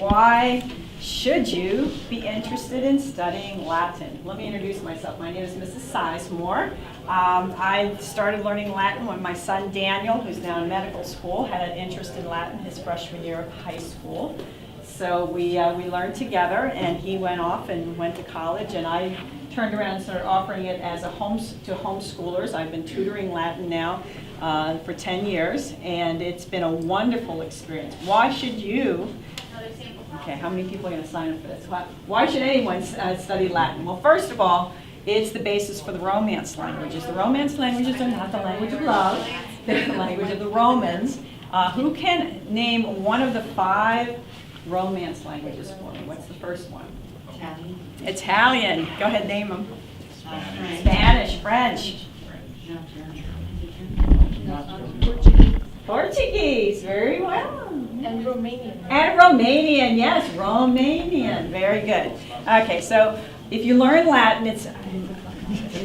Why should you be interested in studying Latin? Let me introduce myself. My name is Mrs. Sizemore. I started learning Latin when my son Daniel, who's now in medical school, had an interest in Latin his freshman year of high school. So we learned together, and he went off and went to college, and I turned around and started offering it as a to homeschoolers. I've been tutoring Latin now for 10 years, and it's been a wonderful experience. Why should you? Okay, how many people are going to sign up for this? Why should anyone study Latin? Well, first of all, it's the basis for the Romance languages. The Romance languages are not the language of love, they're the language of the Romans. Who can name one of the 5 Romance languages for me? What's the first one? Italian. Italian. Go ahead, name them. Spanish, French. Portuguese, very well. And Romanian. And Romanian, yes, Romanian, very good. Okay, so if you learn Latin, it's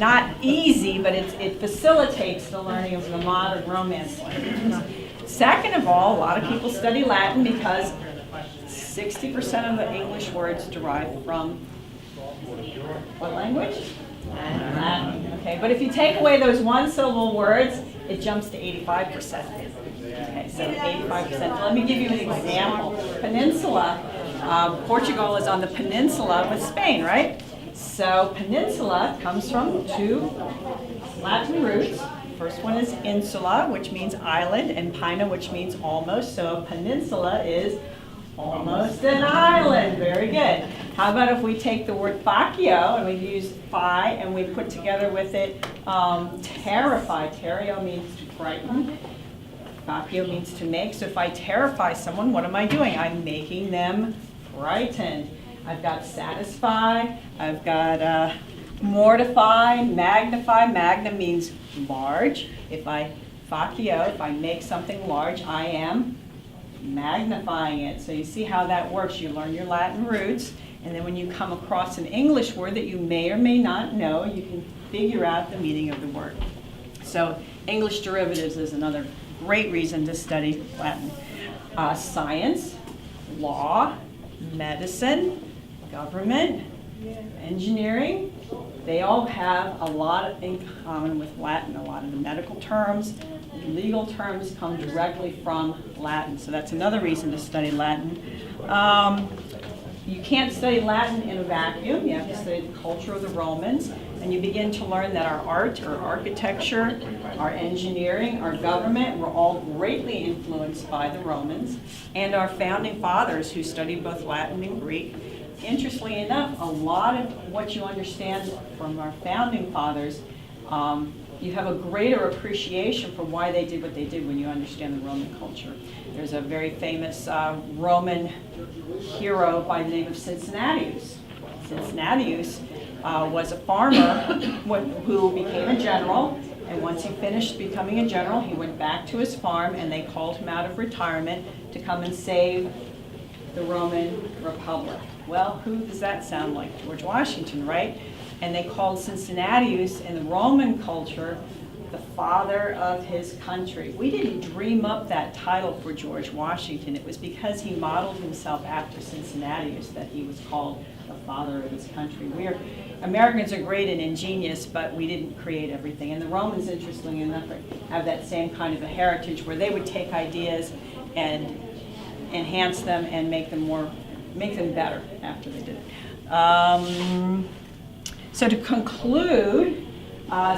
not easy, but it facilitates the learning of the modern Romance languages. Second of all, a lot of people study Latin because 60% of the English words derive from what language? Latin. Okay, but if you take away those one-syllable words, it jumps to 85%. Okay, so 85%. Let me give you an example. Peninsula, Portugal is on the peninsula with Spain, right? So peninsula comes from 2 Latin roots. First one is insula, which means island, and pina, which means almost. So a peninsula is almost an island. Very good. How about if we take the word faccio and we use phi and we put together with it terrify. Terrio means to frighten. Faccio means to make. So if I terrify someone, what am I doing? I'm making them frightened. I've got satisfy. I've got mortify, magnify. Magna means large. If I faccio, if I make something large, I am magnifying it. So you see how that works. You learn your Latin roots, and then when you come across an English word that you may or may not know, you can figure out the meaning of the word. So English derivatives is another great reason to study Latin. Science, law, medicine, government, engineering, they all have a lot in common with Latin. A lot of the medical terms, legal terms come directly from Latin. So that's another reason to study Latin. You can't study Latin in a vacuum. You have to study the culture of the Romans, and you begin to learn that our art, our architecture, our engineering, our government were all greatly influenced by the Romans, and our founding fathers who studied both Latin and Greek. Interestingly enough, a lot of what you understand from our founding fathers, you have a greater appreciation for why they did what they did when you understand the Roman culture. There's a very famous Roman hero by the name of Cincinnatus. Cincinnatus was a farmer who became a general, and once he finished becoming a general, he went back to his farm, and they called him out of retirement to come and save the Roman Republic. Well, who does that sound like? George Washington, right? And they called Cincinnatus in the Roman culture the father of his country. We didn't dream up that title for George Washington. It was because he modeled himself after Cincinnatus that he was called the father of his country. Americans are great and ingenious, but we didn't create everything. And the Romans, interestingly enough, have that same kind of a heritage where they would take ideas and enhance them and make them better after they did it. So to conclude,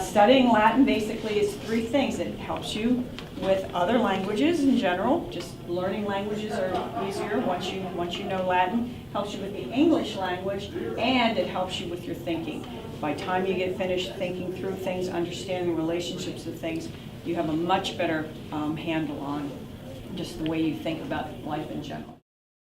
studying Latin basically is 3 things. It helps you with other languages in general. Just learning languages are easier once you know Latin. Helps you with the English language, and it helps you with your thinking. By the time you get finished thinking through things, understanding relationships of things, you have a much better handle on just the way you think about life in general.